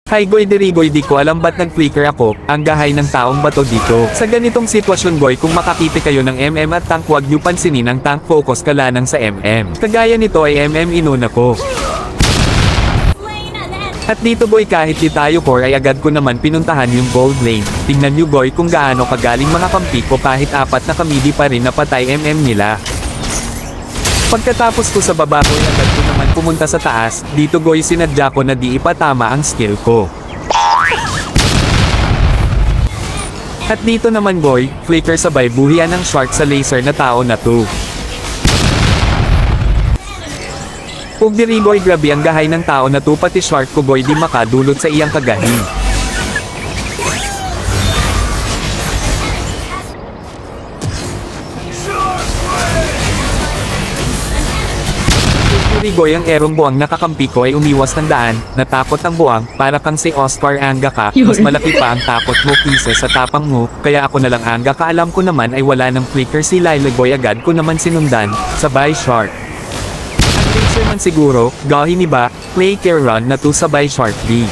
Hi boy dirigoy di ko alam ba't nag-flicker ako, ang gahay ng taong bato dito. Sa ganitong sitwasyon boy kung makakita kayo ng MM at tank huwag nyo pansinin ang tank focus kalanang sa MM. Kagaya nito ay MM inuna ko. At dito boy kahit di tayo core ay agad ko naman pinuntahan yung gold lane. Tingnan nyo boy kung gaano kagaling mga kampi ko kahit apat na kamidi pa rin napatay MM nila. Pagkatapos ko sa baba ko agad ko naman pumunta sa taas, dito goy sinadya ko na di ipatama ang skill ko. At dito naman boy, flicker sabay buhian ng shark sa laser na tao na to. Ug diri boy grabe ang gahay ng tao na to pati shark ko boy di makadulot sa iyang kagahi. Boy ang erong buwang nakakampi ko ay umiwas ng daan, natakot ang buwang, para kang si Oscar Anga ka, mas malaki pa ang takot mo kaysa sa tapang mo, kaya ako nalang Anga ka alam ko naman ay wala ng flicker si Lila boy agad ko naman sinundan, sabay shark. Ang laser man siguro, gahi ni ba, play care run na to sabay shark B.